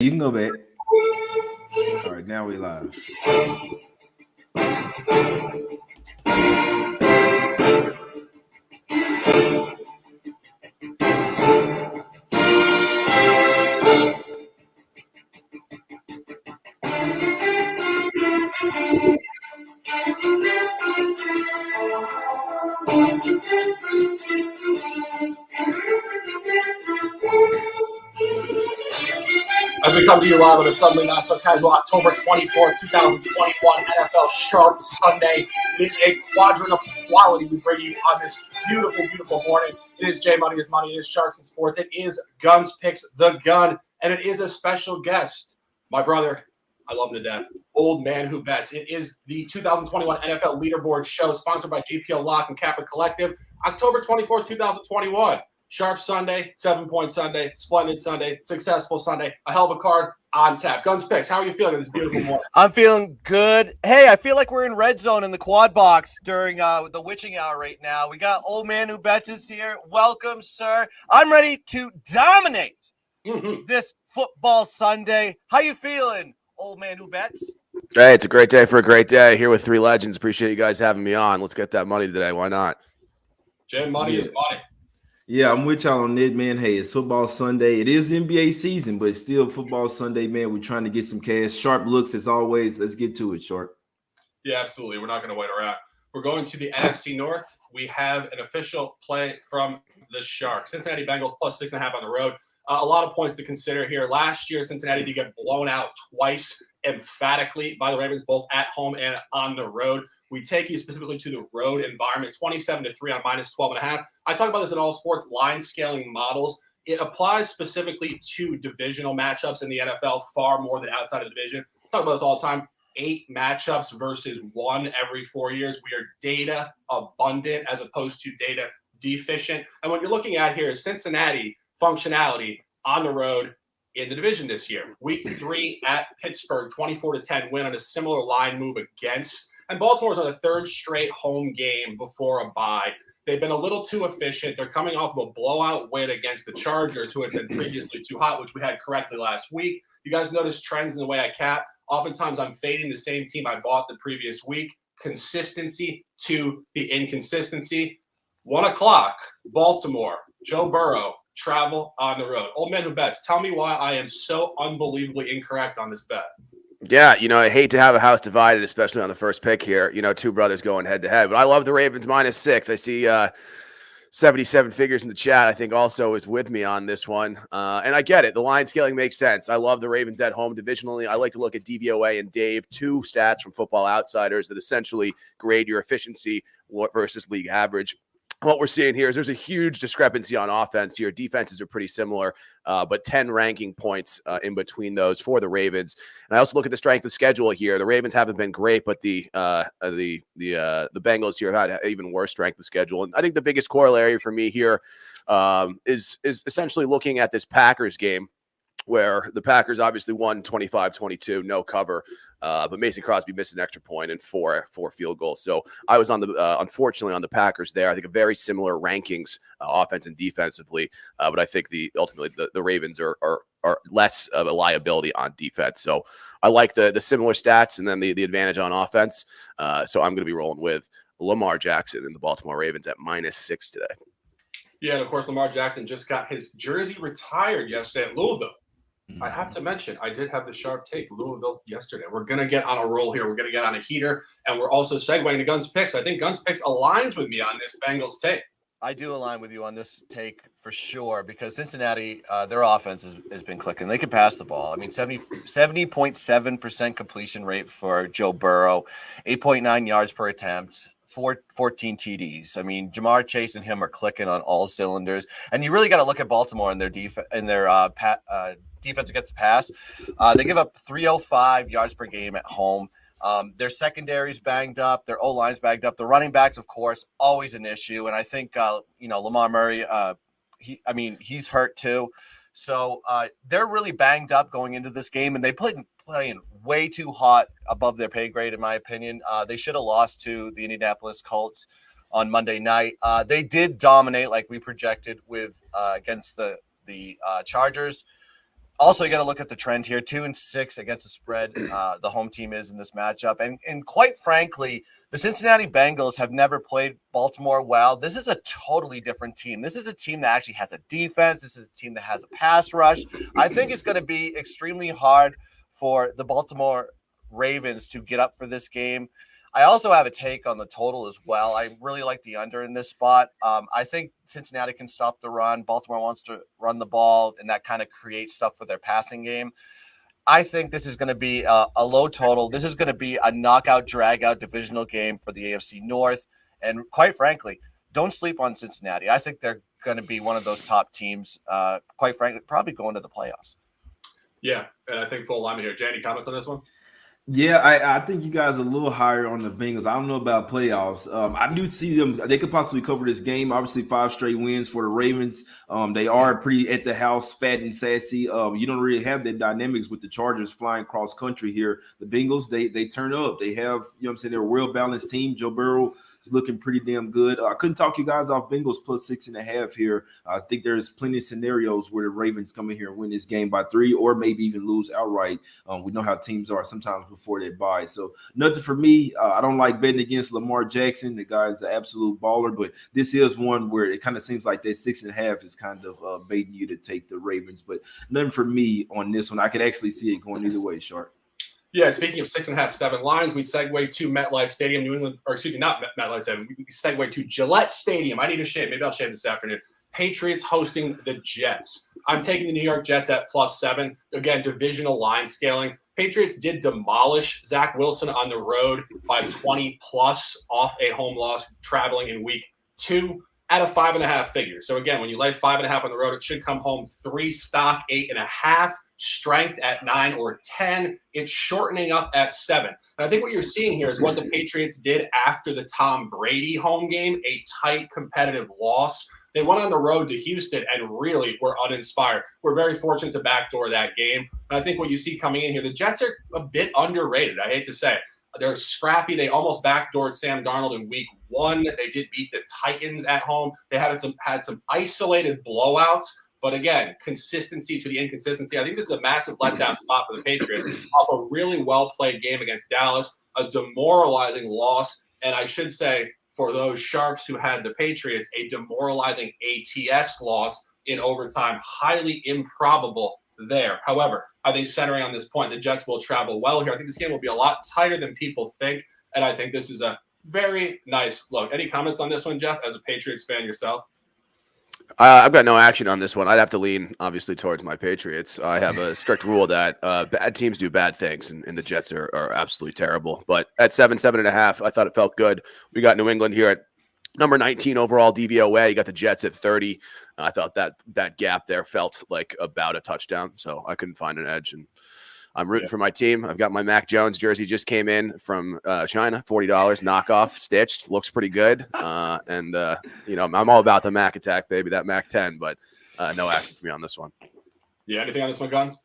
You can go back. All right, now we live. As we come to you live on a Sunday Not So Casual, October 24th, 2021, NFL Sharp Sunday. It is a quadrant of quality we bring you on this beautiful, beautiful morning. It is J Money is Money. It is Sharks and Sports. It is Guns Picks the Gun. And it is a special guest, my brother. I love him to death. Old Man Who Bets. It is the 2021 NFL Leaderboard Show sponsored by GPO Lock and Kappa Collective. October 24th, 2021. Sharp Sunday, 7-point Sunday, splendid Sunday, successful Sunday, a hell of a card on tap. Guns Picks, how are you feeling this beautiful morning? I'm feeling good. Hey, I feel like we're in red zone in the quad box during the witching hour right now. We got Old Man Who Bets is here. Welcome, sir. I'm ready to dominate this football Sunday. How you feeling, Old Man Who Bets? Hey, it's a great day for a great day. Here with three legends. Appreciate you guys having me on. Let's get that money today. Why not? J Money is Money. Yeah, I'm with y'all on it, man. Hey, it's football Sunday. It is NBA season, but it's still football Sunday, man. We're trying to get some cash. Sharp looks as always. Let's get to it, Sharp. Yeah, absolutely. We're not going to wait around. We're going to the NFC North. We have an official play from the Sharks. Cincinnati Bengals plus 6.5 on the road. A lot of points to consider here. Last year, Cincinnati did get blown out twice emphatically by the Ravens, both at home and on the road. We take you specifically to the road environment, 27-3 on minus 12.5. I talk about this in all sports line scaling models. It applies specifically to divisional matchups in the NFL far more than outside of the division. I talk about this all the time. 8 matchups versus 1 every 4 years. We are data abundant as opposed to data deficient. And what you're looking at here is Cincinnati functionality on the road in the division this year. Week 3 at Pittsburgh, 24-10 win on a similar line move against. And Baltimore's on a third straight home game before a bye. They've been a little too efficient. They're coming off of a blowout win against the Chargers, who had been previously too hot, which we had correctly last week. You guys notice trends in the way I cap. Oftentimes I'm fading the same team I bought the previous week. Consistency to the inconsistency. 1 o'clock, Baltimore, Joe Burrow, travel on the road. Old Man Who Bets, tell me why I am so unbelievably incorrect on this bet. Yeah, I hate to have a house divided, especially on the first pick here. Two brothers going head-to-head. But I love the Ravens minus 6. I see 77 figures in the chat, I think, also is with me on this one. And I get it. The line scaling makes sense. I love the Ravens at home divisionally. I like to look at DVOA and Dave, 2 stats from Football Outsiders that essentially grade your efficiency versus league average. What we're seeing here is there's a huge discrepancy on offense here. Defenses are pretty similar, but 10 ranking points in between those for the Ravens. And I also look at the strength of schedule here. The Ravens haven't been great, but the Bengals here had even worse strength of schedule. And I think the biggest corollary for me here is essentially looking at this Packers game, where the Packers obviously won 25-22, no cover. But Mason Crosby missed an extra point and four field goals. So I was on unfortunately on the Packers there. I think a very similar rankings, offense and defensively. But I think ultimately the Ravens are less of a liability on defense. So I like the similar stats and then the advantage on offense. So I'm going to be rolling with Lamar Jackson and the Baltimore Ravens at minus 6 today. Yeah, and of course, Lamar Jackson just got his jersey retired yesterday at Louisville. I have to mention, I did have the sharp take Louisville yesterday. We're going to get on a roll here. We're going to get on a heater, and we're also segueing to Guns Picks. I think Guns Picks aligns with me on this Bengals take. I do align with you on this take for sure because Cincinnati, their offense has been clicking. They can pass the ball. I mean, 70.7% completion rate for Joe Burrow, 8.9 yards per attempt, 14 TDs. I mean, Jamar Chase and him are clicking on all cylinders. And you really got to look at Baltimore and their defense against the pass. They give up 305 yards per game at home. Their secondary's banged up. Their O-line's banged up. The running backs, of course, always an issue. And I think, Lamar Murray, he's hurt too. So they're really banged up going into this game, and they playing way too hot above their pay grade, in my opinion. They should have lost to the Indianapolis Colts on Monday night. They did dominate like we projected with against the Chargers. Also, you got to look at the trend here. 2-6 against the spread. The home team is in this matchup, and quite frankly, the Cincinnati Bengals have never played Baltimore well. This is a totally different team. This is a team that actually has a defense. This is a team that has a pass rush. I think it's going to be extremely hard for the Baltimore Ravens to get up for this game. I also have a take on the total as well. I really like the under in this spot. I think Cincinnati can stop the run. Baltimore wants to run the ball, and that kind of creates stuff for their passing game. I think this is going to be a low total. This is going to be a knockout, drag-out divisional game for the AFC North. And quite frankly, don't sleep on Cincinnati. I think they're going to be one of those top teams, quite frankly, probably going to the playoffs. Yeah, and I think full alignment here. Jay, any comments on this one? Yeah, I think you guys are a little higher on the Bengals. I don't know about playoffs. I do see them. They could possibly cover this game. Obviously, 5 straight wins for the Ravens. They are pretty at the house, fat and sassy. You don't really have that dynamics with the Chargers flying cross country here. The Bengals, they turn up. They have, you know what I'm saying, they're a real balanced team. Joe Burrow is looking pretty damn good. I couldn't talk you guys off Bengals plus 6.5 here. I think there's plenty of scenarios where the Ravens come in here and win this game by 3 or maybe even lose outright. We know how teams are sometimes before they bye. So nothing for me. I don't like betting against Lamar Jackson. The guy's an absolute baller, but this is one where it kind of seems like that 6.5 is kind of baiting you to take the Ravens. But nothing for me on this one. I could actually see it going either way, Shark. Yeah, speaking of 6.5, 7 lines, we segue to MetLife Stadium, New England, or excuse me, not MetLife Stadium. We segue to Gillette Stadium. I need a shave. Maybe I'll shave this afternoon. Patriots hosting the Jets. I'm taking the New York Jets at +7. Again, divisional line scaling. Patriots did demolish Zach Wilson on the road by 20+ off a home loss traveling in week 2 at a 5.5 figure. So again, when you lay 5.5 on the road, it should come home 3 stock, 8.5. Strength at 9 or 10. It's shortening up at 7. And I think what you're seeing here is what the Patriots did after the Tom Brady home game, a tight competitive loss. They went on the road to Houston and really were uninspired. We're very fortunate to backdoor that game. And I think what you see coming in here, the Jets are a bit underrated. I hate to say it. They're scrappy. They almost backdoored Sam Darnold in week 1. They did beat the Titans at home. They had some isolated blowouts. But again, consistency to the inconsistency. I think this is a massive letdown spot for the Patriots off a really well-played game against Dallas, a demoralizing loss. And I should say, for those Sharks who had the Patriots, a demoralizing ATS loss in overtime, highly improbable there. However, I think centering on this point, the Jets will travel well here. I think this game will be a lot tighter than people think, and I think this is a very nice look. Any comments on this one, Jeff, as a Patriots fan yourself? I've got no action on this one. I'd have to lean, obviously, towards my Patriots. I have a strict rule that bad teams do bad things, and the Jets are absolutely terrible. But at 7.5, I thought it felt good. We got New England here at number 19 overall DVOA. You got the Jets at 30. I thought that gap there felt like about a touchdown, so I couldn't find an edge. And I'm rooting for my team. I've got my Mac Jones jersey, just came in from China, $40, knockoff, stitched, looks pretty good. And I'm all about the Mac attack, baby, that Mac 10, but no action for me on this one. Yeah, anything on this one, Guns?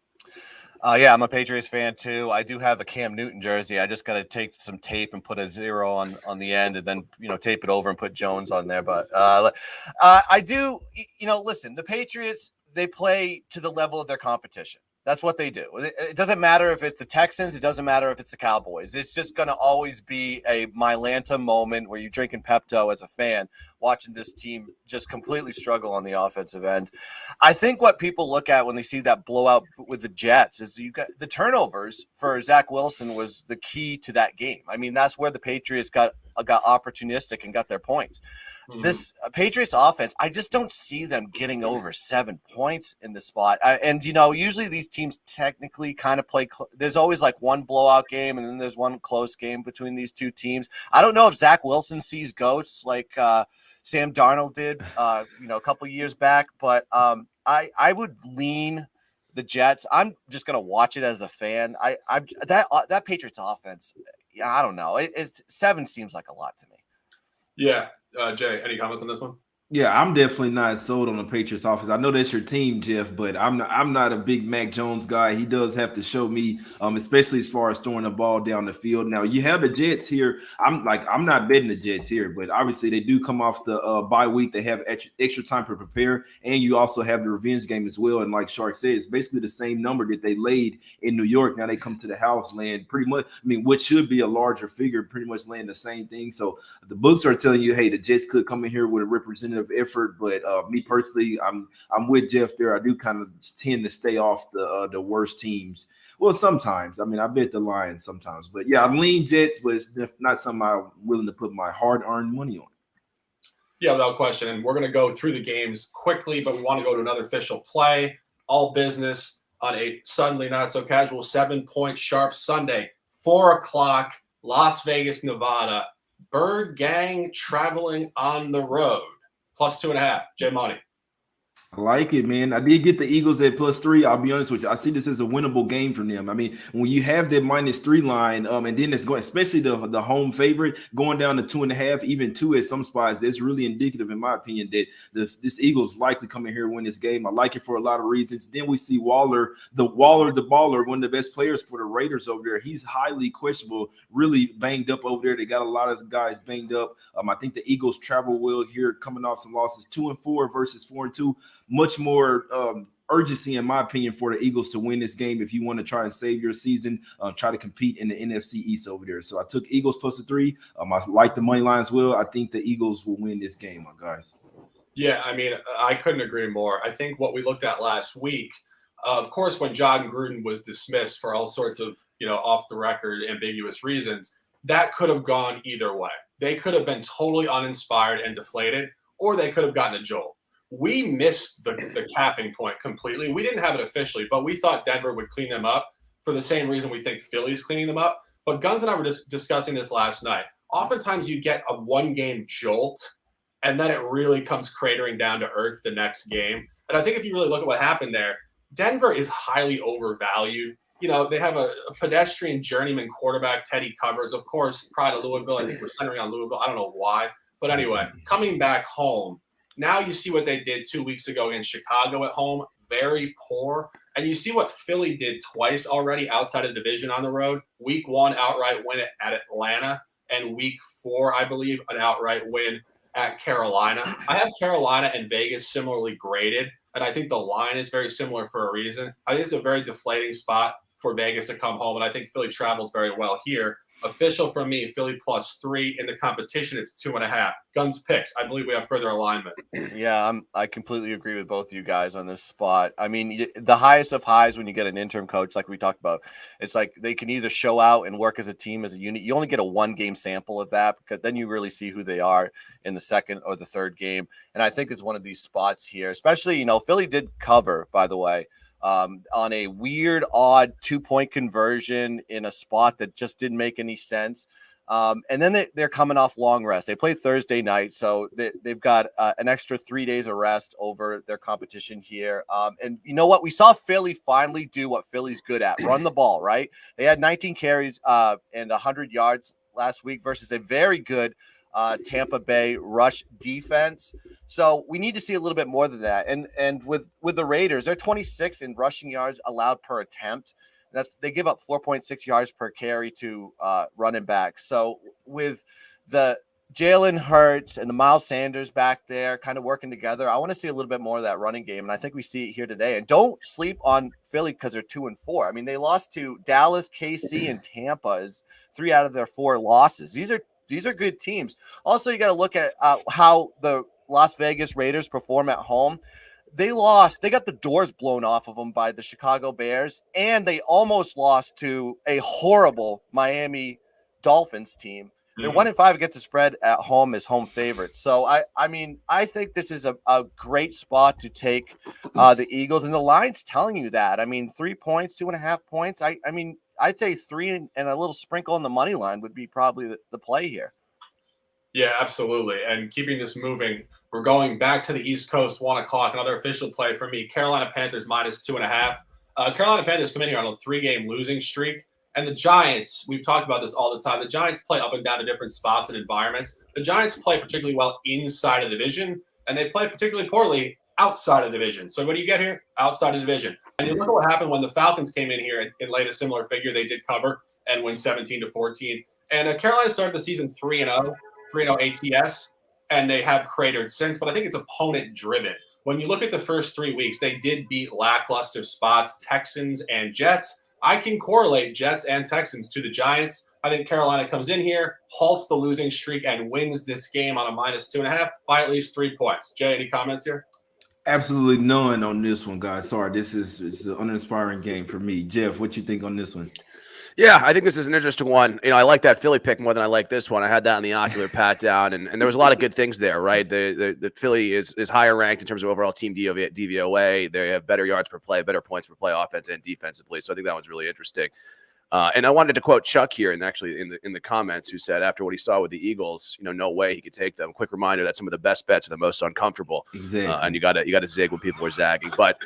Yeah, I'm a Patriots fan too. I do have a Cam Newton jersey. I just got to take some tape and put a 0 on the end, and then tape it over and put Jones on there. But I do, listen, the Patriots, they play to the level of their competition. That's what they do. It doesn't matter if it's the Texans. It doesn't matter if it's the Cowboys. It's just going to always be a Mylanta moment where you're drinking Pepto as a fan, watching this team just completely struggle on the offensive end. I think what people look at when they see that blowout with the Jets is you got the turnovers for Zach Wilson was the key to that game. I mean, that's where the Patriots got opportunistic and got their points. Mm-hmm. This Patriots offense, I just don't see them getting over 7 points in the spot. Usually these teams technically kind of play. There's always like one blowout game, and then there's one close game between these two teams. I don't know if Zach Wilson sees ghosts like Sam Darnold did, a couple years back, but I would lean the Jets. I'm just gonna watch it as a fan. That Patriots offense, I don't know. It's 7 seems like a lot to me. Yeah. Jay, any comments on this one? Yeah, I'm definitely not sold on the Patriots offense. I know that's your team, Jeff, but I'm not a big Mac Jones guy. He does have to show me, especially as far as throwing the ball down the field. Now you have the Jets here. I'm not betting the Jets here, but obviously they do come off the bye week. They have extra time to prepare, and you also have the revenge game as well. And like Shark said, it's basically the same number that they laid in New York. Now they come to the house, land pretty much. I mean, what should be a larger figure, pretty much laying the same thing. So the books are telling you, hey, the Jets could come in here with a representative effort, but me personally, I'm with Jeff there. I do kind of tend to stay off the worst teams. Well, sometimes. I mean, I bet the Lions sometimes, but yeah, I lean Jets, but it's not something I'm willing to put my hard-earned money on. Yeah, without question. And we're going to go through the games quickly, but we want to go to another official play. All business on a suddenly not so casual 7-point sharp Sunday, 4:00, Las Vegas, Nevada. Bird Gang traveling on the road, +2.5. J Money. I like it, man. I did get the Eagles at +3. I'll be honest with you. I see this as a winnable game for them. I mean, when you have that -3 line, and then it's going, especially the home favorite, going down to 2.5, even 2 at some spots, that's really indicative, in my opinion, that this Eagles likely come in here and win this game. I like it for a lot of reasons. Then we see Waller the baller, one of the best players for the Raiders over there. He's highly questionable, really banged up over there. They got a lot of guys banged up. I think the Eagles travel well here, coming off some losses, 2-4 versus 4-2. Much more urgency, in my opinion, for the Eagles to win this game if you want to try and save your season, try to compete in the NFC East over there. So I took Eagles +3. I like the money line as well. I think the Eagles will win this game, my guys. Yeah, I mean, I couldn't agree more. I think what we looked at last week, of course, when John Gruden was dismissed for all sorts of, off the record, ambiguous reasons, that could have gone either way. They could have been totally uninspired and deflated, or they could have gotten a jolt. We missed the capping point completely. We didn't have it officially, but we thought Denver would clean them up for the same reason we think Philly's cleaning them up. But Guns and I were just discussing this last night. Oftentimes you get a one-game jolt, and then it really comes cratering down to earth the next game. And I think if you really look at what happened there, Denver is highly overvalued. They have a pedestrian journeyman quarterback, Teddy Covers. Of course, pride of Louisville. I think we're centering on Louisville. I don't know why. But anyway, coming back home, now you see what they did 2 weeks ago in Chicago at home, very poor. And you see what Philly did twice already outside of the division on the road. Week 1, outright win at Atlanta. And week 4, I believe, an outright win at Carolina. I have Carolina and Vegas similarly graded. And I think the line is very similar for a reason. I think it's a very deflating spot for Vegas to come home. And I think Philly travels very well here. Official from me, Philly +3. In the competition, it's 2.5. Guns picks. I believe we have further alignment. Yeah, I completely agree with both of you guys on this spot. I mean, the highest of highs when you get an interim coach, like we talked about, it's like they can either show out and work as a team, as a unit. You only get a 1-game sample of that, because then you really see who they are in the second or the third game. And I think it's one of these spots here, especially, Philly did cover, by the way. On a weird, odd 2-point conversion in a spot that just didn't make any sense. And then they're coming off long rest. They played Thursday night, so they've got an extra 3 days of rest over their competition here. And you know what? We saw Philly finally do what Philly's good at, run the ball, right? They had 19 carries and 100 yards last week versus a very good Tampa Bay rush defense. So we need to see a little bit more than that. And with the Raiders, they're 26 in rushing yards allowed per attempt. They give up 4.6 yards per carry to running backs. So with the Jalen Hurts and the Miles Sanders back there kind of working together, I want to see a little bit more of that running game. And I think we see it here today. And don't sleep on Philly because they're 2-4. I mean, they lost to Dallas, KC, and Tampa is 3 out of their 4 losses. These are good teams. Also, you got to look at how the Las Vegas Raiders perform at home. They lost. They got the doors blown off of them by the Chicago Bears, and they almost lost to a horrible Miami Dolphins team. They're 1-5 against the spread at home as home favorites. So, I mean, I think this is a great spot to take the Eagles, and the line's telling you that. I mean, 3 points, 2.5 points. I mean, I'd say 3 and a little sprinkle on the money line would be probably the play here. Yeah, absolutely. And keeping this moving, we're going back to the East Coast, 1:00. Another official play for me, Carolina Panthers -2.5. Carolina Panthers come in here on a 3-game losing streak. And the Giants, we've talked about this all the time. The Giants play up and down to different spots and environments. The Giants play particularly well inside of the division. and they play particularly poorly outside of the division. So what do you get here? Outside of the division. And you look at what happened when the Falcons came in here and laid a similar figure. They did cover and win 17-14. And Carolina started the season 3-0 ATS, and they have cratered since. But I think it's opponent driven. When you look at the first 3 weeks, they did beat lackluster spots, Texans and Jets. I can correlate Jets and Texans to the Giants. I think Carolina comes in here, halts the losing streak, and wins this game on a -2.5 by at least 3 points. Jay, any comments here? Absolutely none on this one, guys. Sorry, this is an uninspiring game for me. Jeff, what you think on this one? Yeah, I think this is an interesting one. I like that Philly pick more than I like this one. I had that on the ocular pat down, and there was a lot of good things there, right? The Philly is higher ranked in terms of overall team DVOA. They have better yards per play, better points per play, offense and defensively. So I think that one's really interesting. And I wanted to quote Chuck here, and actually in the comments, who said after what he saw with the Eagles, no way he could take them. Quick reminder that some of the best bets are the most uncomfortable, exactly. And you got to zig when people are zagging. But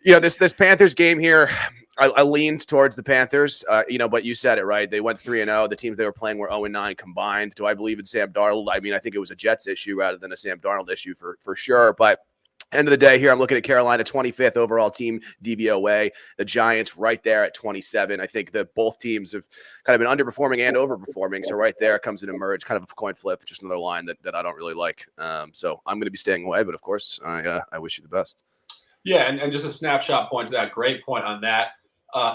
this Panthers game here, I leaned towards the Panthers. But you said it right. They went 3-0. The teams they were playing were 0-9 combined. Do I believe in Sam Darnold? I mean, I think it was a Jets issue rather than a Sam Darnold issue for sure. But end of the day here, I'm looking at Carolina, 25th overall team DVOA. The Giants right there at 27. I think that both teams have kind of been underperforming and overperforming. So right there comes an emerge, kind of a coin flip, just another line that I don't really like. So I'm going to be staying away. But of course, I wish you the best. Yeah, and just a snapshot point to that. Great point on that.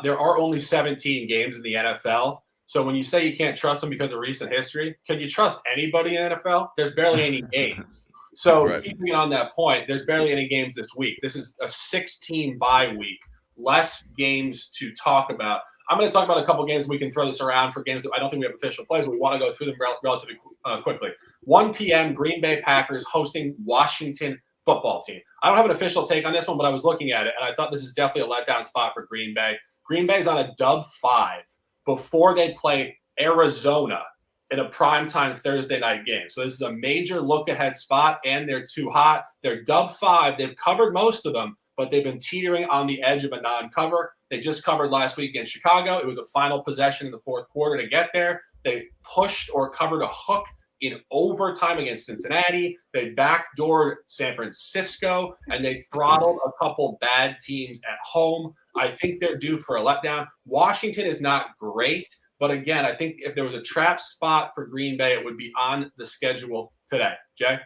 There are only 17 games in the NFL. So when you say you can't trust them because of recent history, can you trust anybody in the NFL? There's barely any games. So Right. Keeping it on that point, there's barely any games this week. This is a 16 bye week, less games to talk about. I'm going to talk about a couple games. We can throw this around for games that I don't think we have official plays, but we want to go through them relatively quickly. 1 p.m., Green Bay Packers hosting Washington football team. I don't have an official take on this one, but I was looking at it, and I thought this is definitely a letdown spot for Green Bay. Green Bay's on a dub 5 before they play Arizona in a primetime Thursday night game. So this is a major look-ahead spot, and they're too hot. They're dub 5. They've covered most of them, but they've been teetering on the edge of a non-cover. They just covered last week against Chicago. It was a final possession in the fourth quarter to get there. They pushed or covered a hook in overtime against Cincinnati. They backdoored San Francisco, and they throttled a couple bad teams at home. I think they're due for a letdown. Washington is not great, but again, I think if there was a trap spot for Green Bay, it would be on the schedule today. Jay?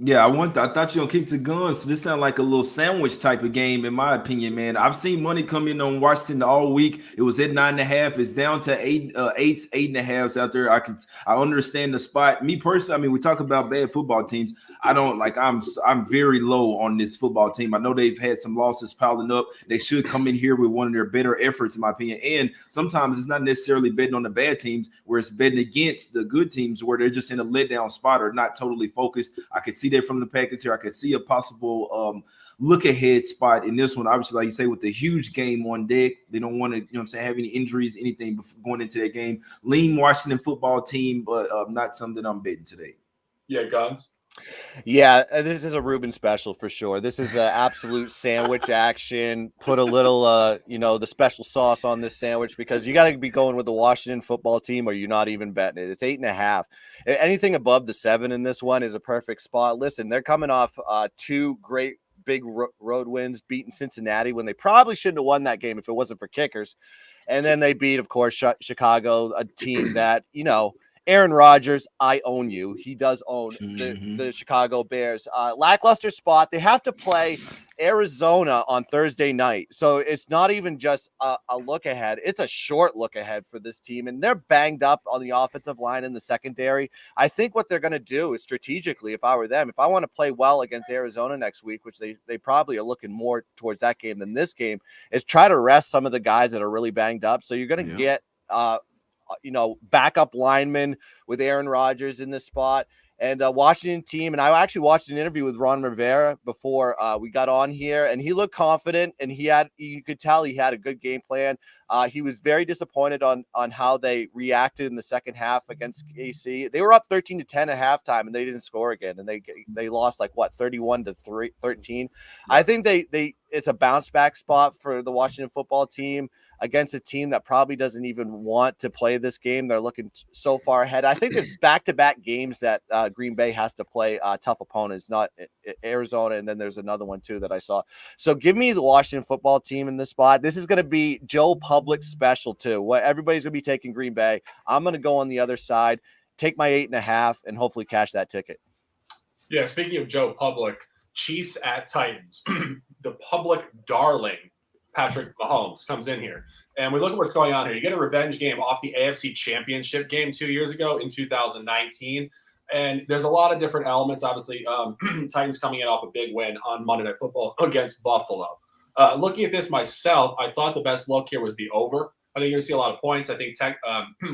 Yeah, I thought you were gonna kick the guns. So this sounds like a little sandwich type of game, in my opinion, man. I've seen money come in on Washington all week. It was at 9.5. It's down to 8.5 out there. I understand the spot. Me personally, I mean, we talk about bad football teams. I don't like. I'm very low on this football team. I know they've had some losses piling up. They should come in here with one of their better efforts, in my opinion. And sometimes it's not necessarily betting on the bad teams, where it's betting against the good teams, where they're just in a letdown spot or not totally focused. I could see that from the Packers here. I could see a possible look ahead spot in this one. Obviously, like you say, with the huge game on deck, they don't want to, have any injuries, anything before going into that game. Lean Washington football team, but not something I'm betting today. Yeah, Guns? Yeah, this is a Ruben special for sure. This is an absolute sandwich action. Put a little, the special sauce on this sandwich, because you got to be going with the Washington football team or you're not even betting it. It's 8.5. Anything above the 7 in this one is a perfect spot. Listen, they're coming off 2 great big road wins, beating Cincinnati when they probably shouldn't have won that game if it wasn't for kickers. And then they beat, of course, Chicago, a team that, Aaron Rodgers, I own you. He does own the Chicago Bears. Lackluster spot. They have to play Arizona on Thursday night. So it's not even just a look ahead. It's a short look ahead for this team. And they're banged up on the offensive line in the secondary. I think what they're going to do is strategically, if I were them, if I want to play well against Arizona next week, which they probably are looking more towards that game than this game, is try to rest some of the guys that are really banged up. So you're going to get backup linemen with Aaron Rodgers in this spot. And Washington team, and I actually watched an interview with Ron Rivera before we got on here, and he looked confident, and you could tell he had a good game plan. He was very disappointed on how they reacted in the second half against KC. They were up 13-10 at halftime, and they didn't score again, and they lost 31-13. I think it's a bounce back spot for the Washington football team. against a team that probably doesn't even want to play this game. They're looking so far ahead. I think there's back-to-back games that Green Bay has to play tough opponents, not Arizona, and then there's another one too that I saw. So give me the Washington football team in this spot. This is going to be Joe Public special too. What everybody's going to be taking Green Bay. I'm going to go on the other side, take my 8.5, and hopefully cash that ticket. Yeah, speaking of Joe Public, Chiefs at Titans. The public darling, Patrick Mahomes, comes in here. And we look at what's going on here. You get a revenge game off the AFC Championship game 2 years ago in 2019. And there's a lot of different elements. Obviously, Titans coming in off a big win on Monday Night Football against Buffalo. Looking at this myself, I thought the best look here was the over. I think you're going to see a lot of points. I think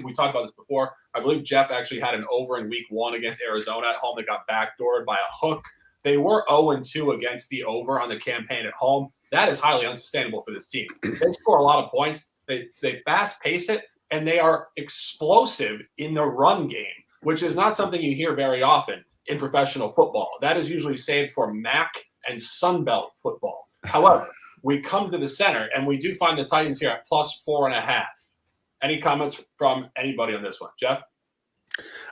we talked about this before. I believe Jeff actually had an over in week 1 against Arizona at home that got backdoored by a hook. They were 0-2 against the over on the campaign at home. That is highly unsustainable for this team. They score a lot of points. They fast pace it, and they are explosive in the run game, which is not something you hear very often in professional football. That is usually saved for MAC and Sunbelt football. However, we come to the center, and we do find the Titans here at +4.5. Any comments from anybody on this one? Jeff?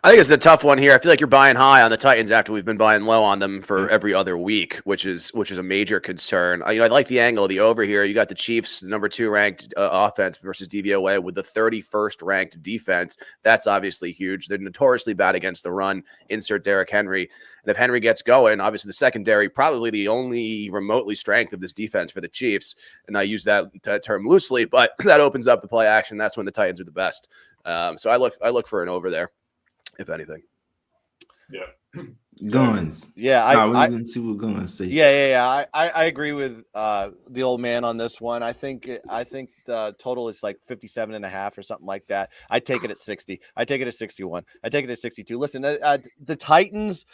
I think it's a tough one here. I feel like you're buying high on the Titans after we've been buying low on them for every other week, which is a major concern. I like the angle of the over here. You got the Chiefs, the number 2 ranked offense versus DVOA with the 31st ranked defense. That's obviously huge. They're notoriously bad against the run. Insert Derrick Henry. And if Henry gets going, obviously the secondary, probably the only remotely strength of this defense for the Chiefs. And I use that term loosely, but that opens up the play action. That's when the Titans are the best. So I look for an over there, if anything. Yeah. Guns. Yeah, I didn't see what Guns say. Yeah. I agree with the old man on this one. I think the total is like 57.5 or something like that. I take it at 60. I take it at 61. I take it at 62. Listen, the Titans,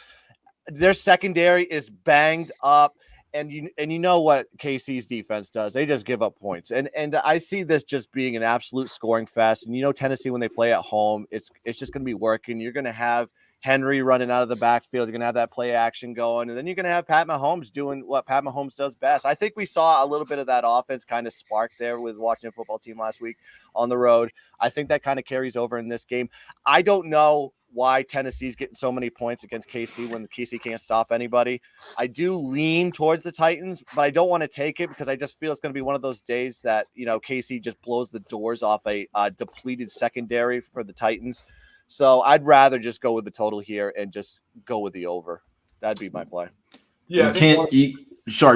their secondary is banged up. And you know what KC's defense does? They just give up points. And I see this just being an absolute scoring fest. And Tennessee, when they play at home, it's just going to be working. You're going to have Henry running out of the backfield. You're going to have that play action going. And then you're going to have Pat Mahomes doing what Pat Mahomes does best. I think we saw a little bit of that offense kind of spark there with Washington football team last week on the road. I think that kind of carries over in this game. I don't know why Tennessee's getting so many points against KC when KC can't stop anybody. I do lean towards the Titans, but I don't want to take it because I just feel it's going to be one of those days that, KC just blows the doors off a depleted secondary for the Titans. So I'd rather just go with the total here and just go with the over. That'd be my play. Yeah,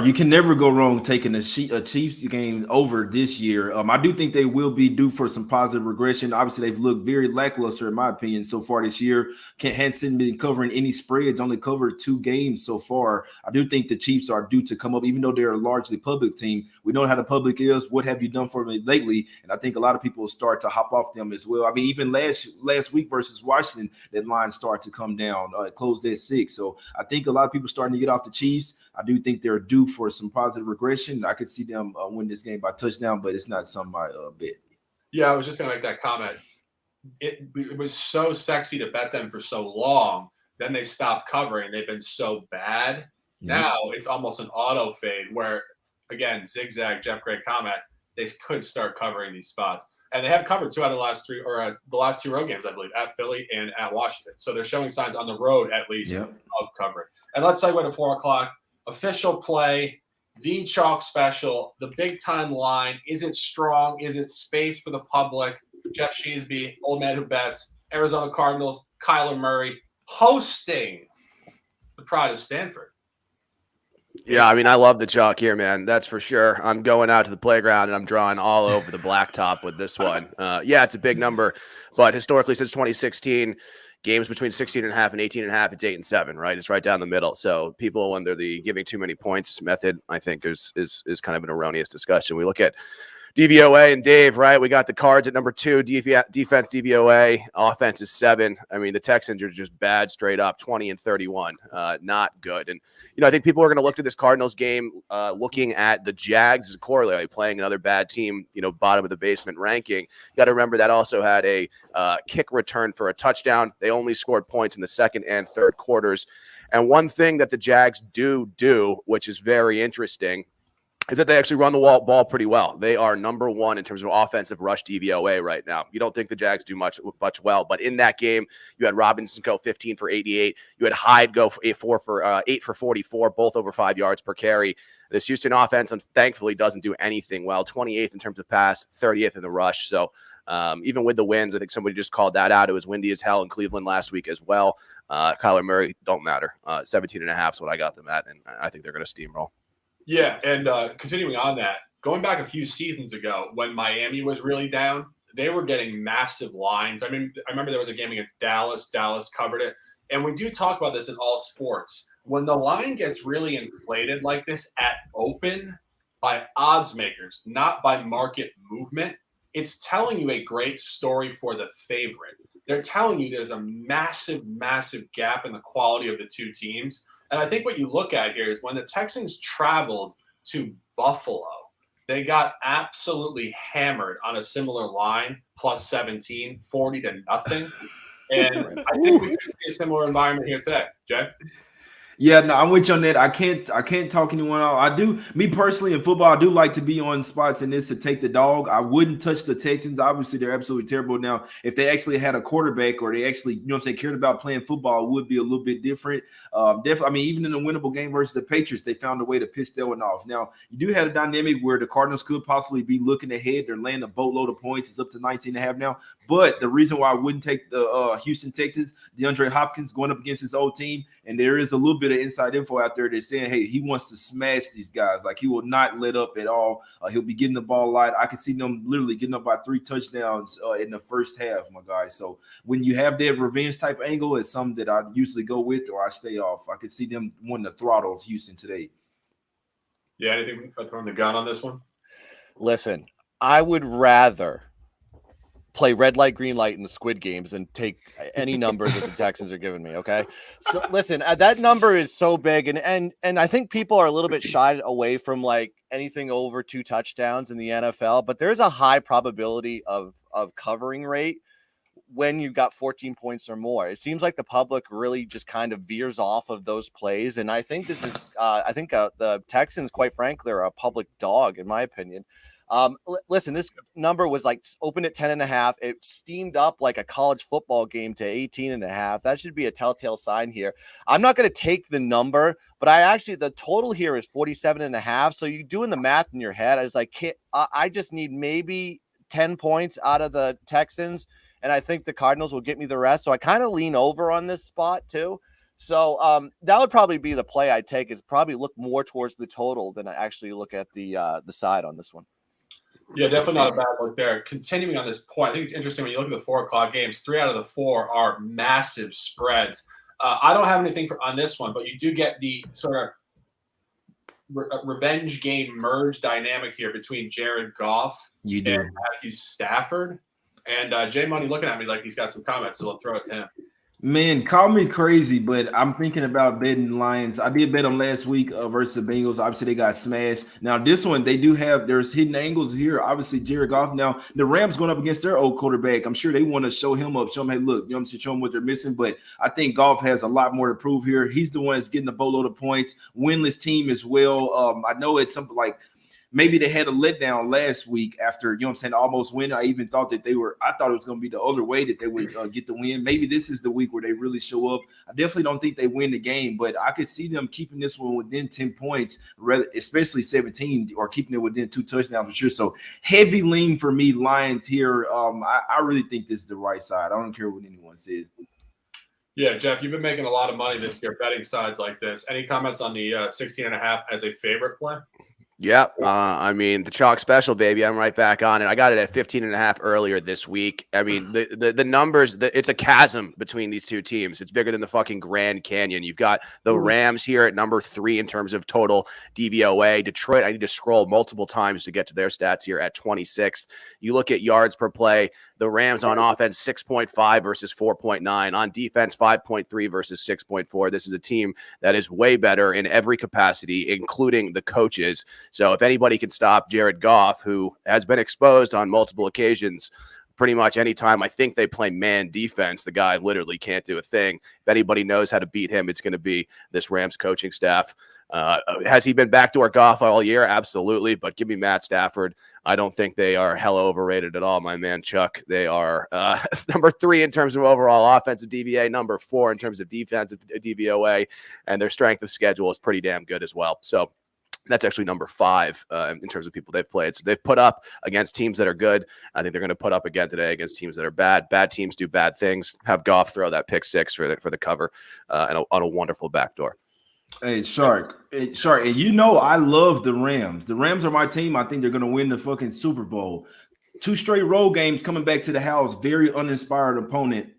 you can never go wrong taking a Chiefs game over this year. I do think they will be due for some positive regression. Obviously, they've looked very lackluster, in my opinion, so far this year. Hansen been covering any spreads, only covered 2 games so far. I do think the Chiefs are due to come up, even though they're a largely public team. We know how the public is. What have you done for me lately? And I think a lot of people will start to hop off them as well. I mean, even last week versus Washington, that line started to come down. It closed at 6. So I think a lot of people are starting to get off the Chiefs. I do think they're due for some positive regression. I could see them win this game by touchdown, but it's not something I bet. Yeah, I was just going to make that comment. It was so sexy to bet them for so long. Then they stopped covering. They've been so bad. Yeah. Now it's almost an auto fade where, again, zigzag, Jeff, great comment. They could start covering these spots. And they have covered 2 out of the last 3, or the last 2 road games, I believe, at Philly and at Washington. So they're showing signs on the road, at least, of covering. And let's segue to 4 o'clock. Official play, the chalk special, the big time line. Is it strong? Is it space for the public? Jeff Sheesby, old man who bets. Arizona Cardinals, Kyler Murray hosting the Pride of Stanford. Yeah, I mean, I love the chalk here, man. That's for sure. I'm going out to the playground and I'm drawing all over the blacktop with this one. Yeah, it's a big number, but historically since 2016, games between 16.5 and 18.5, it's 8-7, right? It's right down the middle. So people under the giving too many points method, I think is kind of an erroneous discussion. We look at DVOA and Dave, right? We got the Cards at number 2, defense DVOA, offense is 7. I mean, the Texans are just bad straight up, 20 and 31, not good. And, I think people are going to look to this Cardinals game looking at the Jags as a corollary, playing another bad team, bottom of the basement ranking. You got to remember that also had a kick return for a touchdown. They only scored points in the second and third quarters. And one thing that the Jags do, which is very interesting, is that they actually run the ball pretty well. They are number one in terms of offensive rush DVOA right now. You don't think the Jags do much well, but in that game, you had Robinson go 15 for 88. You had Hyde go for 8 for 44, both over 5 yards per carry. This Houston offense, thankfully, doesn't do anything well. 28th in terms of pass, 30th in the rush. So even with the wins, I think somebody just called that out. It was windy as hell in Cleveland last week as well. Kyler Murray, don't matter. 17.5 is what I got them at, and I think they're going to steamroll. Yeah, and continuing on that, going back a few seasons ago when Miami was really down, they were getting massive lines. I mean, I remember there was a game against Dallas. Dallas covered it. And we do talk about this in all sports. When the line gets really inflated like this at open by odds makers, not by market movement, it's telling you a great story for the favorite. They're telling you there's a massive, massive gap in the quality of the two teams. And I think what you look at here is when the Texans traveled to Buffalo, they got absolutely hammered on a similar line, plus 17, 40 to nothing. And I think we could see a similar environment here today. Jay? Yeah, no, I'm with you on that. I can't talk anyone out. Me personally in football, I do like to be on spots in this to take the dog. I wouldn't touch the Texans. Obviously, they're absolutely terrible. Now, if they actually had a quarterback or they actually, cared about playing football, it would be a little bit different. Definitely, I mean, even in the winnable game versus the Patriots, they found a way to piss that one off. Now, you do have a dynamic where the Cardinals could possibly be looking ahead. They're laying a boatload of points. It's up to 19.5 now. But the reason why I wouldn't take the Houston Texans, DeAndre Hopkins going up against his old team, and there is a little bit of inside info out there that's saying, hey, he wants to smash these guys. Like, he will not let up at all. He'll be getting the ball a lot. I can see them literally getting up by 3 touchdowns in the first half, my guys. So when you have that revenge type angle, it's something that I usually go with or I stay off. I could see them wanting to throttle Houston today. Yeah, anything from the gun on this one? Listen, I would rather play red light, green light in the Squid Games and take any number that the Texans are giving me. Okay. So listen, that number is so big. And I think people are a little bit shied away from like anything over 2 touchdowns in the NFL, but there's a high probability of covering rate when you've got 14 points or more. It seems like the public really just kind of veers off of those plays. And I think this is, the Texans, quite frankly, are a public dog, in my opinion. Listen, this number was like opened at 10.5. It steamed up like a college football game to 18.5. That should be a telltale sign here. I'm not going to take the number, but the total here is 47.5. So you're doing the math in your head. I was like, I just need maybe 10 points out of the Texans, and I think the Cardinals will get me the rest. So I kind of lean over on this spot too. So that would probably be the play I take, is probably look more towards the total than I actually look at the side on this one. Yeah, definitely not a bad look there. Continuing on this point, I think it's interesting when you look at the 4 o'clock games, 3 out of the 4 are massive spreads. I don't have anything on this one, but you do get the sort of revenge game merge dynamic here between Jared Goff and Matthew Stafford. And Jay Money looking at me like he's got some comments, so I'll throw it to him. Man, call me crazy, but I'm thinking about betting Lions. I did bet them last week versus the Bengals. Obviously, they got smashed. Now, this one, there's hidden angles here. Obviously, Jared Goff. Now, the Rams going up against their old quarterback. I'm sure they want to show him up, show him, hey, look, show him what they're missing. But I think Goff has a lot more to prove here. He's the one that's getting a boatload of points. Winless team as well. I know it's something like, maybe they had a letdown last week after, almost win. I even thought that I thought it was going to be the other way that they would get the win. Maybe this is the week where they really show up. I definitely don't think they win the game, but I could see them keeping this one within 10 points, especially 17, or keeping it within 2 touchdowns for sure. So heavy lean for me, Lions here. I really think this is the right side. I don't care what anyone says. Yeah, Jeff, you've been making a lot of money this year betting sides like this. Any comments on the 16.5 as a favorite play? Yeah, I mean, the chalk special, baby. I'm right back on it. I got it at 15.5 earlier this week. I mean, the numbers, it's a chasm between these two teams. It's bigger than the fucking Grand Canyon. You've got the Rams here at number 3 in terms of total DVOA. Detroit, I need to scroll multiple times to get to their stats here at 26th. You look at yards per play, the Rams on offense, 6.5 versus 4.9. On defense, 5.3 versus 6.4. This is a team that is way better in every capacity, including the coaches. So if anybody can stop Jared Goff, who has been exposed on multiple occasions, pretty much anytime I think they play man defense, the guy literally can't do a thing. If anybody knows how to beat him, it's going to be this Rams coaching staff. Has he been backdoor Goff all year? Absolutely. But give me Matt Stafford. I don't think they are hella overrated at all, my man Chuck. They are number 3 in terms of overall offensive DVA, number 4 in terms of defensive DVOA, and their strength of schedule is pretty damn good as well. So that's actually number 5 in terms of people they've played. So they've put up against teams that are good. I think they're going to put up again today against teams that are bad. Bad teams do bad things. Have Goff throw that pick 6 for the cover and on a wonderful backdoor. Hey, Shark, and you know I love the Rams. The Rams are my team. I think they're going to win the fucking Super Bowl. 2 straight road games coming back to the house. Very uninspired opponent.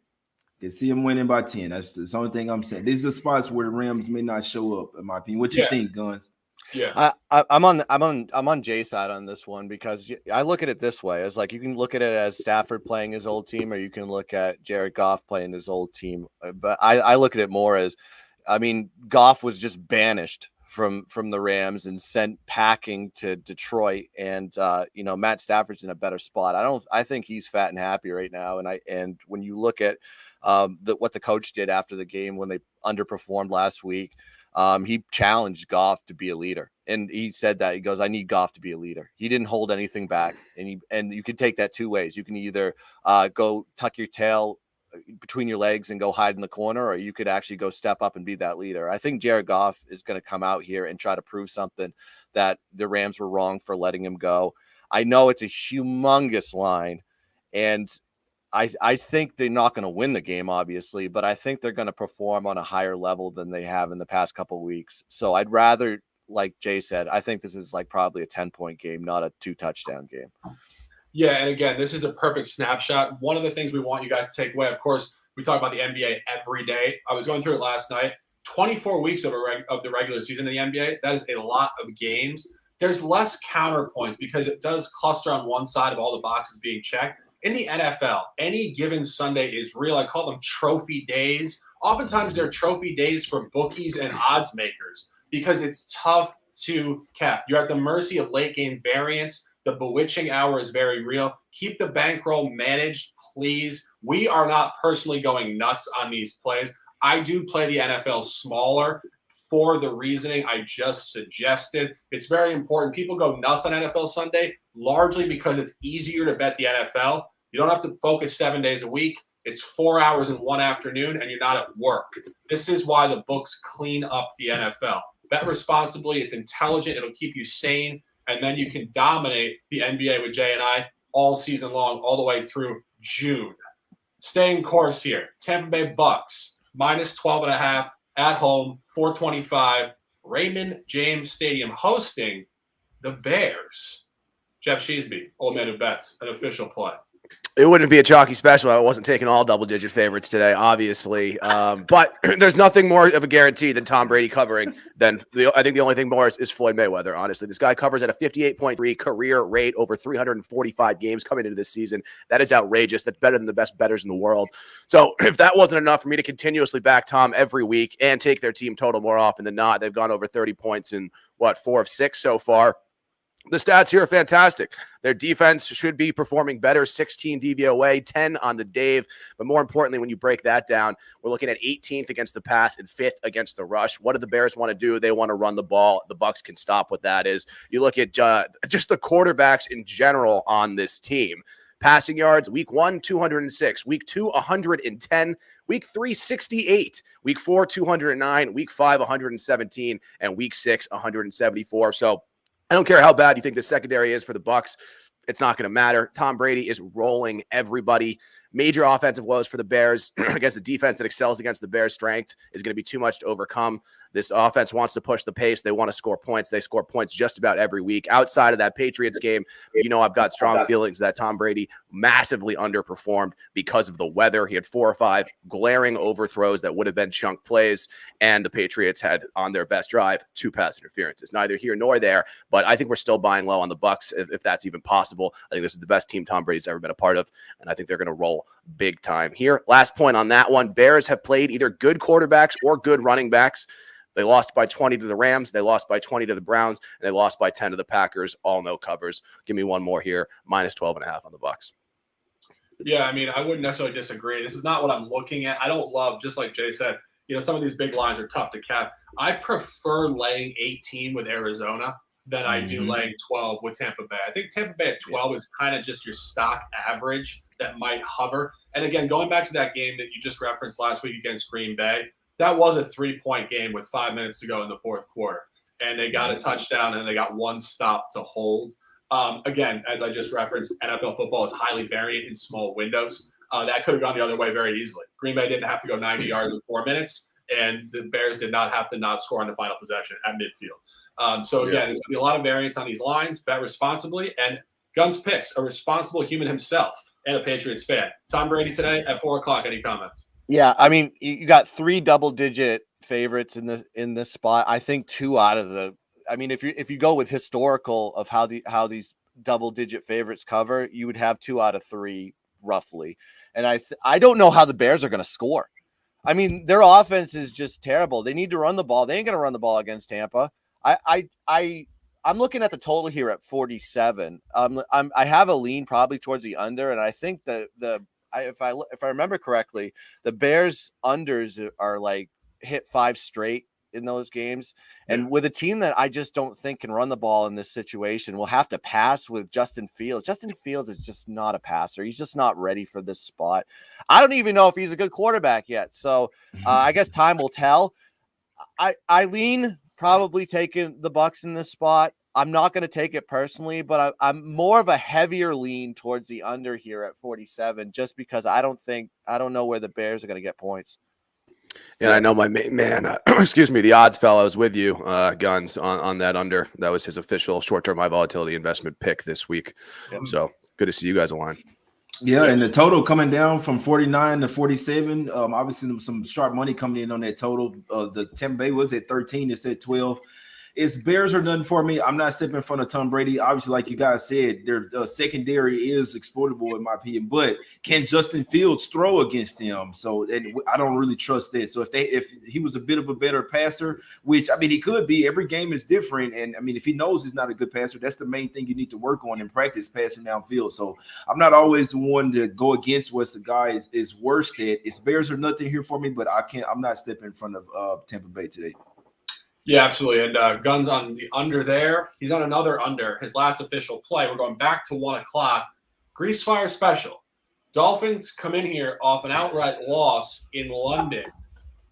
Can see them winning by 10. That's the only thing I'm saying. These are spots where the Rams may not show up, in my opinion. What you think, Guns? Yeah, I'm on Jay's side on this one because I look at it this way: as like you can look at it as Stafford playing his old team, or you can look at Jared Goff playing his old team. But I look at it more as, I mean, Goff was just banished from the Rams and sent packing to Detroit, and Matt Stafford's in a better spot. I think he's fat and happy right now, and when you look at what the coach did after the game when they underperformed last week. He challenged Goff to be a leader, and he said that he goes, "I need Goff to be a leader." He didn't hold anything back, and you can take that 2 ways. You can either go tuck your tail between your legs and go hide in the corner, or you could actually go step up and be that leader. I think Jared Goff is going to come out here and try to prove something that the Rams were wrong for letting him go. I know it's a humongous line, and I think they're not going to win the game, obviously, but I think they're going to perform on a higher level than they have in the past couple of weeks. So I'd rather, like Jay said, I think this is like probably a 10-point game, not a 2-touchdown game. Yeah, and again, this is a perfect snapshot. One of the things we want you guys to take away, of course, we talk about the NBA every day. I was going through it last night. 24 weeks of the regular season in the NBA, that is a lot of games. There's less counterpoints because it does cluster on one side of all the boxes being checked. In the NFL, any given Sunday is real. I call them trophy days. Oftentimes, they're trophy days for bookies and odds makers because it's tough to cap. You're at the mercy of late game variance. The bewitching hour is very real. Keep the bankroll managed, please. We are not personally going nuts on these plays. I do play the NFL smaller for the reasoning I just suggested. It's very important. People go nuts on NFL Sunday largely because it's easier to bet the NFL. You don't have to focus 7 days a week. It's 4 hours in one afternoon, and you're not at work. This is why the books clean up the NFL. Bet responsibly. It's intelligent. It'll keep you sane, and then you can dominate the NBA with Jay and I all season long, all the way through June. Staying course here. Tampa Bay Bucs, minus 12.5 at home, 425. Raymond James Stadium hosting the Bears. Jeff Sheesby, old man who bets, an official play. It wouldn't be a chalky special. I wasn't taking all double-digit favorites today, obviously. But there's nothing more of a guarantee than Tom Brady covering than I think the only thing more is Floyd Mayweather, honestly. This guy covers at a 58.3 career rate over 345 games coming into this season. That is outrageous. That's better than the best bettors in the world. So if that wasn't enough for me to continuously back Tom every week and take their team total more often than not, they've gone over 30 points in, 4 of 6 so far. The stats here are fantastic. Their defense should be performing better, 16 DVOA, 10 on the Dave. But more importantly, when you break that down, we're looking at 18th against the pass and 5th against the rush. What do the Bears want to do? They want to run the ball. The Bucs can stop what that is. You look at just the quarterbacks in general on this team. Passing yards, week 1, 206. Week 2, 110. Week 3, 68. Week 4, 209. Week 5, 117. And week 6, 174. So I don't care how bad you think the secondary is for the Bucs. It's not going to matter. Tom Brady is rolling everybody. Major offensive woes for the Bears against a defense that excels against the Bears' strength is going to be too much to overcome. This offense wants to push the pace. They want to score points. They score points just about every week. Outside of that Patriots game, I've got strong feelings that Tom Brady massively underperformed because of the weather. He had 4 or 5 glaring overthrows that would have been chunk plays, and the Patriots had on their best drive 2 pass interferences. Neither here nor there, but I think we're still buying low on the Bucs if that's even possible. I think this is the best team Tom Brady's ever been a part of, and I think they're going to roll big time here. Last point on that one, Bears have played either good quarterbacks or good running backs. They lost by 20 to the Rams. They lost by 20 to the Browns. And they lost by 10 to the Packers. All no covers. Give me one more here. Minus 12.5 on the Bucs. Yeah, I mean, I wouldn't necessarily disagree. This is not what I'm looking at. I don't love, just like Jay said, some of these big lines are tough to cap. I prefer laying 18 with Arizona than I do laying 12 with Tampa Bay. I think Tampa Bay at 12 is kind of just your stock average that might hover. And again, going back to that game that you just referenced last week against Green Bay, that was a 3-point game with 5 minutes to go in the fourth quarter. And they got a touchdown and they got one stop to hold. Again, as I just referenced, NFL football is highly variant in small windows. That could have gone the other way very easily. Green Bay didn't have to go 90 yards in 4 minutes. And the Bears did not have to not score on the final possession at midfield. So, again, there's going to be a lot of variance on these lines. Bet responsibly. And Guns picks, a responsible human himself and a Patriots fan. Tom Brady today at 4 o'clock. Any comments? Yeah, I mean, you got 3 double-digit favorites in this spot. I think 2 out of the – I mean, if you go with historical of how these double-digit favorites cover, you would have 2 out of 3 roughly. And I don't know how the Bears are going to score. I mean, their offense is just terrible. They need to run the ball. They ain't going to run the ball against Tampa. I'm looking at the total here at 47. I have a lean probably towards the under, and I think if I remember correctly, the Bears unders are like hit 5 straight in those games. And with a team that I just don't think can run the ball in this situation, we'll have to pass with Justin Fields. Justin Fields is just not a passer. He's just not ready for this spot. I don't even know if he's a good quarterback yet. So I guess time will tell. I lean probably taking the Bucs in this spot. I'm not going to take it personally, but I'm more of a heavier lean towards the under here at 47, just because I don't know where the Bears are going to get points. And I know my man, excuse me, the odds fellow is with you, Guns, on that under. That was his official short-term high volatility investment pick this week. Yep. So good to see you guys align. Yeah, and the total coming down from 49 to 47. Obviously, some sharp money coming in on that total. The Tampa Bay was at 13. It's at 12. It's Bears or nothing for me. I'm not stepping in front of Tom Brady. Obviously, like you guys said, their secondary is exploitable in my opinion. But can Justin Fields throw against them? So, and I don't really trust that. So if he was a bit of a better passer, which I mean he could be. Every game is different, and I mean if he knows he's not a good passer, that's the main thing you need to work on in practice, passing downfield. So I'm not always the one to go against what the guy is worst at. It's Bears or nothing here for me, but I'm not stepping in front of Tampa Bay today. Yeah, absolutely. And Guns on the under there. He's on another under. His last official play. We're going back to 1 o'clock. Grease Fire special. Dolphins come in here off an outright loss in London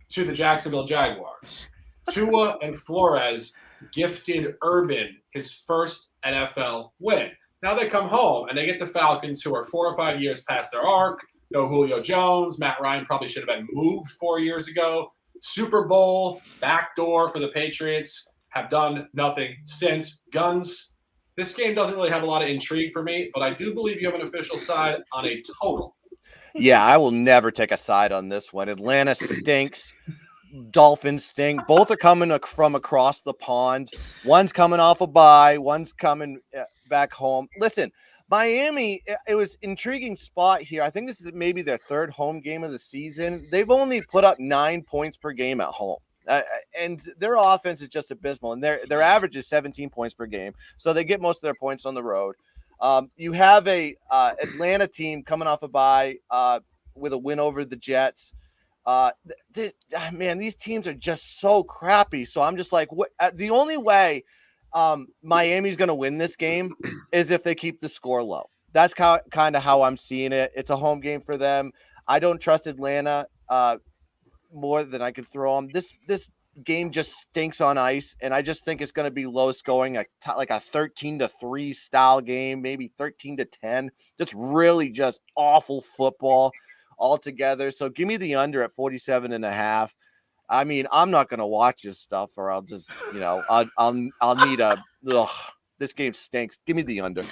to the Jacksonville Jaguars. Tua and Flores gifted Urban his first NFL win. Now they come home and they get the Falcons, who are 4 or 5 years past their arc. No Julio Jones. Matt Ryan probably should have been moved 4 years ago. Super Bowl, backdoor for the Patriots, have done nothing since. Guns, this game doesn't really have a lot of intrigue for me, but I do believe you have an official side on a total. Yeah, I will never take a side on this one. Atlanta stinks. Dolphins stink. Both are coming from across the pond. One's coming off a bye. One's coming back home. Listen, Miami, it was intriguing spot here. I think this is maybe their 3rd home game of the season. They've only put up 9 points per game at home. And their offense is just abysmal. And their average is 17 points per game. So they get most of their points on the road. You have a Atlanta team coming off a bye with a win over the Jets. Man, these teams are just so crappy. So I'm just like, the only way Miami's going to win this game is if they keep the score low. That's kind of how I'm seeing it. It's a home game for them. I don't trust Atlanta more than I could throw them. This game just stinks on ice, and I just think it's going to be low scoring, like a 13-3 style game, maybe 13-10. Just really just awful football altogether. So give me the under at 47.5. I mean, I'm not going to watch this stuff, or I'll just, I'll need this game stinks. Give me the under.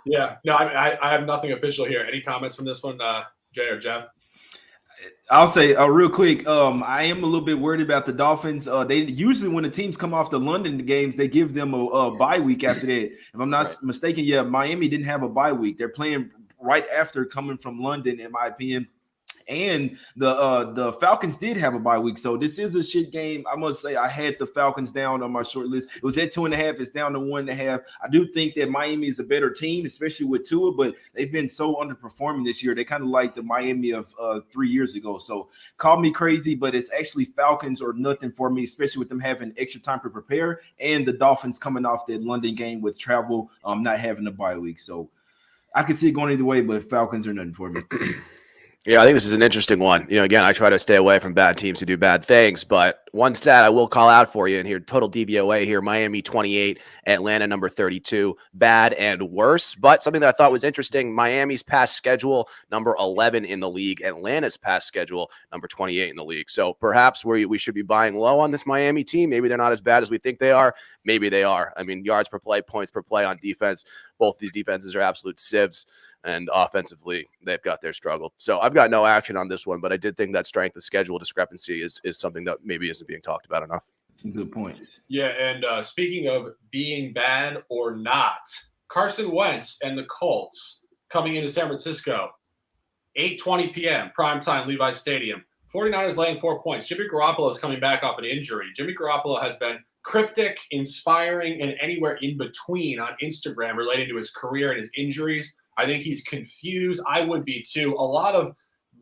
Yeah, no, I have nothing official here. Any comments from this one, Jay or Jeff? I'll say real quick. I am a little bit worried about the Dolphins. They usually, when the teams come off the London games, they give them a bye week after that. If I'm not mistaken, Miami didn't have a bye week. They're playing right after coming from London, in my opinion. And the Falcons did have a bye week, so this is a shit game. I must say I had the Falcons down on my short list. It was at 2.5. It's down to 1.5. I do think that Miami is a better team, especially with Tua, but they've been so underperforming this year. They kind of like the Miami of 3 years ago. So call me crazy, but it's actually Falcons or nothing for me, especially with them having extra time to prepare and the Dolphins coming off that London game with travel, not having a bye week. So I can see it going either way, but Falcons are nothing for me. Yeah, I think this is an interesting one. Again, I try to stay away from bad teams who do bad things, but one stat I will call out for you in here, total DVOA here, Miami 28, Atlanta number 32, bad and worse. But something that I thought was interesting, Miami's past schedule, number 11 in the league, Atlanta's past schedule, number 28 in the league. So perhaps we should be buying low on this Miami team. Maybe they're not as bad as we think they are. Maybe they are. I mean, yards per play, points per play on defense. Both these defenses are absolute sieves. And offensively, they've got their struggle. So I've got no action on this one, but I did think that strength of schedule discrepancy is something that maybe isn't being talked about enough. Good point. Yeah, and speaking of being bad or not, Carson Wentz and the Colts coming into San Francisco, 8:20 p.m., primetime, Levi's Stadium. 49ers laying 4 points. Jimmy Garoppolo is coming back off an injury. Jimmy Garoppolo has been cryptic, inspiring, and anywhere in between on Instagram relating to his career and his injuries. I think he's confused. I would be too. A lot of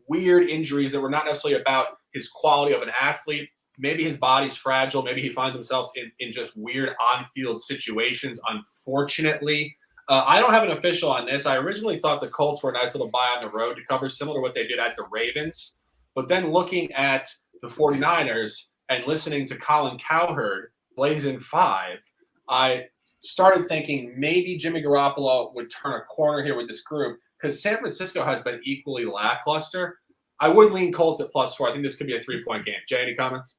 weird injuries that were not necessarily about his quality of an athlete. Maybe his body's fragile. Maybe he finds himself in just weird on-field situations, unfortunately. I don't have an official on this. I originally thought the Colts were a nice little buy on the road to cover, similar to what they did at the Ravens. But then looking at the 49ers and listening to Colin Cowherd, Blazing 5, I started thinking maybe Jimmy Garoppolo would turn a corner here with this group because San Francisco has been equally lackluster. I would lean Colts at +4. I think this could be a 3-point game. Jay, any comments?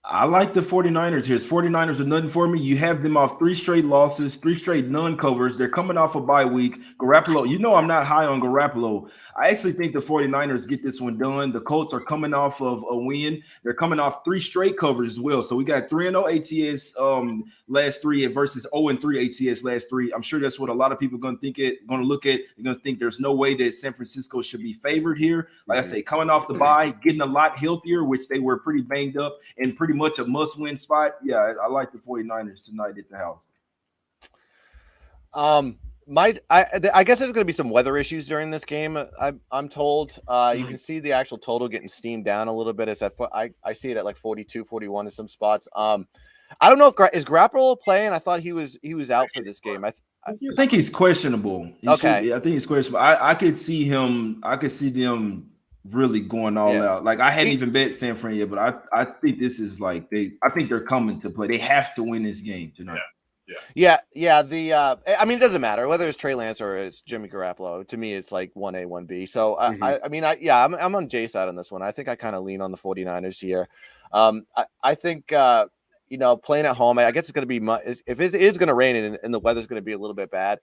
I like the 49ers here. 49ers are nothing for me. You have them off 3 straight losses, 3 straight non-covers. They're coming off a bye week. Garoppolo, I'm not high on Garoppolo. I actually think the 49ers get this one done. The Colts are coming off of a win. They're coming off 3 straight covers as well. So we got 3-0 ATS last 3 versus 0-3 ATS last 3. I'm sure that's what a lot of people are going to look at. They're going to think there's no way that San Francisco should be favored here. Like I say, coming off the bye, getting a lot healthier, which they were pretty banged up and pretty much a must-win spot. Yeah, I like the 49ers tonight at the house. I guess there's going to be some weather issues during this game. I'm told. You can see the actual total getting steamed down a little bit. I see it at like 42, 41 in some spots. I don't know if is Garoppolo playing. I thought he was out for this game. I think he's questionable. I think he's questionable. I could see him. I could see them really going all out. Like I hadn't even bet San Fran yet, but I think this is like I think they're coming to play. They have to win this game tonight. Yeah. I mean, it doesn't matter whether it's Trey Lance or it's Jimmy Garoppolo. To me, it's like 1A, 1B. So I'm on Jay's side on this one. I think I kind of lean on the 49ers here. I think playing at home, I guess it's going to be if it is going to rain and the weather's going to be a little bit bad.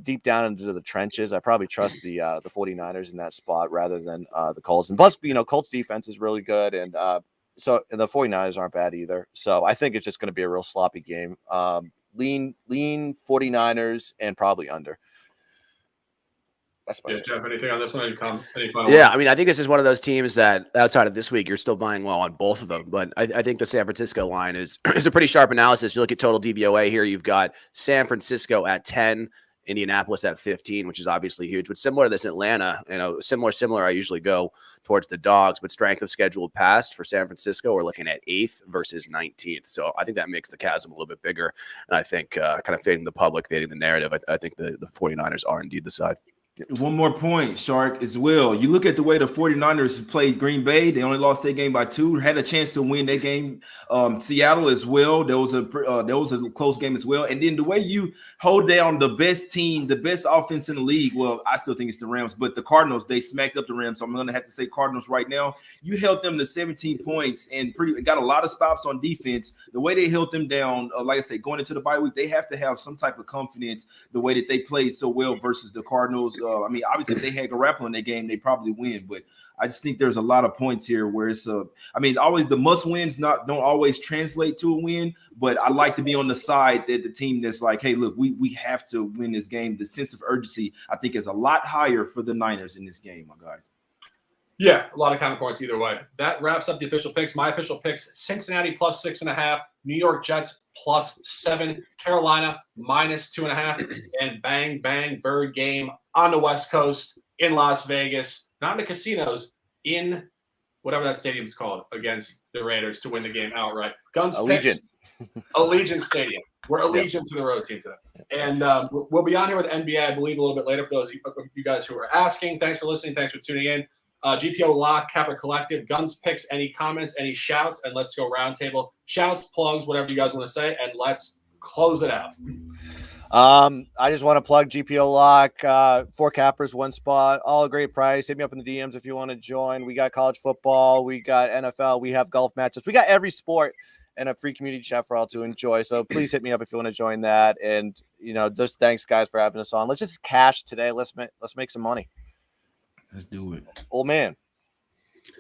Deep down into the trenches, I probably trust the 49ers in that spot rather than the Colts. And plus, Colts defense is really good, and the 49ers aren't bad either. So I think it's just going to be a real sloppy game. Lean 49ers and probably under. That's Jeff, anything on this one? I mean, I think this is one of those teams that outside of this week, you're still buying low on both of them. But I think the San Francisco line is a pretty sharp analysis. You look at total DVOA here. You've got San Francisco at 10, Indianapolis at 15, which is obviously huge. But similar to this Atlanta, similar. I usually go towards the dogs, but strength of schedule past for San Francisco, we're looking at 8th versus 19th. So I think that makes the chasm a little bit bigger. And I think kind of fading the public, fading the narrative. I think the 49ers are indeed the side. One more point, Shark, as well. You look at the way the 49ers played Green Bay. They only lost their game by 2. Had a chance to win that game. Seattle as well. There was a close game as well. And then the way you hold down the best team, the best offense in the league. Well, I still think it's the Rams, but the Cardinals, they smacked up the Rams. So I'm going to have to say Cardinals right now. You held them to 17 points and got a lot of stops on defense. The way they held them down, like I said, going into the bye week, they have to have some type of confidence the way that they played so well versus the Cardinals. Obviously, if they had Garoppolo in that game, they probably win. But I just think there's a lot of points here where it's always the must wins don't always translate to a win. But I like to be on the side that the team that's like, hey, look, we have to win this game. The sense of urgency, I think, is a lot higher for the Niners in this game, my guys. Yeah, a lot of counter points either way. That wraps up the official picks. My official picks: Cincinnati plus 6.5, New York Jets plus 7, Carolina minus 2.5, and bang bang bird game on the West Coast in Las Vegas, not in the casinos, in whatever that stadium's called, against the Raiders to win the game outright. Guns Allegiant. picks, Allegiant Stadium. We're Allegiant to the road team today. And we'll be on here with NBA, I believe, a little bit later for those of you guys who are asking. Thanks for listening. Thanks for tuning in. GPO Lock, Capper Collective, Guns Picks, any comments, any shouts, and let's go roundtable. Shouts, plugs, whatever you guys want to say, and let's close it out. I just want to plug GPO Lock, 4 cappers, 1 spot, all a great price. Hit me up in the DMs if you want to join. We got college football, we got NFL, we have golf matches, we got every sport and a free community chat for all to enjoy. So please hit me up if you want to join that. And just thanks guys for having us on. Let's just cash today. Let's make some money. Let's do it. Old man.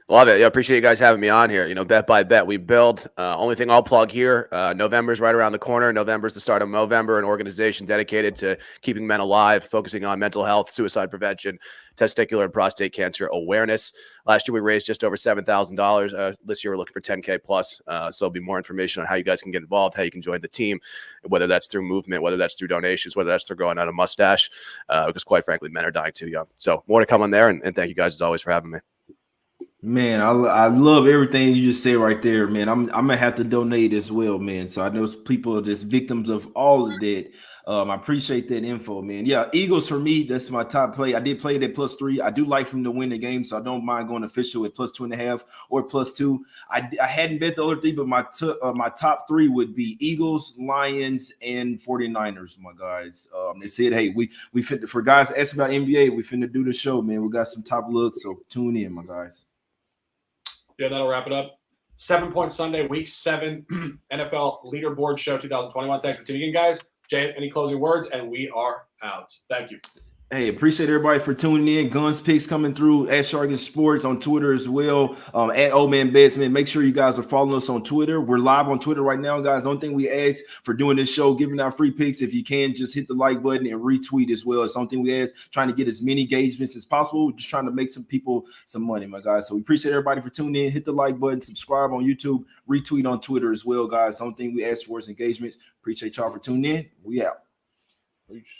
Love it. Yeah, appreciate you guys having me on here. Bet by bet, we build. Only thing I'll plug here, November's right around the corner. November's the start of Movember, an organization dedicated to keeping men alive, focusing on mental health, suicide prevention, testicular and prostate cancer awareness. Last year, we raised just over $7,000. This year, we're looking for 10K plus. So there'll be more information on how you guys can get involved, how you can join the team, whether that's through movement, whether that's through donations, whether that's through growing out a mustache, because quite frankly, men are dying too young. So more to come on there, and thank you guys as always for having me. Man, I love everything you just said right there, man. I'm gonna have to donate as well, man. So I know people that's victims of all of that. I appreciate that info, man. Yeah, Eagles for me, that's my top play. I did play it at +3. I do like for them to win the game, so I don't mind going official at +2.5 or +2. I hadn't bet the other 3, but my top 3 would be Eagles, Lions, and 49ers, my guys. They said, hey, we fit for guys asking about NBA, we finna do the show, man. We got some top looks, so tune in, my guys. Yeah, that'll wrap it up. 7 Point Sunday, Week 7, NFL Leaderboard Show 2021. Thanks for tuning in, guys. Jay, any closing words? And we are out. Thank you. Hey, appreciate everybody for tuning in. Guns Picks coming through at Sharkin Sports on Twitter as well. At Old Man Bets, man. Make sure you guys are following us on Twitter. We're live on Twitter right now, guys. The only thing we ask for doing this show, giving out free picks. If you can, just hit the like button and retweet as well. It's something we ask, trying to get as many engagements as possible. Just trying to make some people some money, my guys. So we appreciate everybody for tuning in. Hit the like button, subscribe on YouTube, retweet on Twitter as well, guys. Something we ask for is engagements. Appreciate y'all for tuning in. We out. Peace.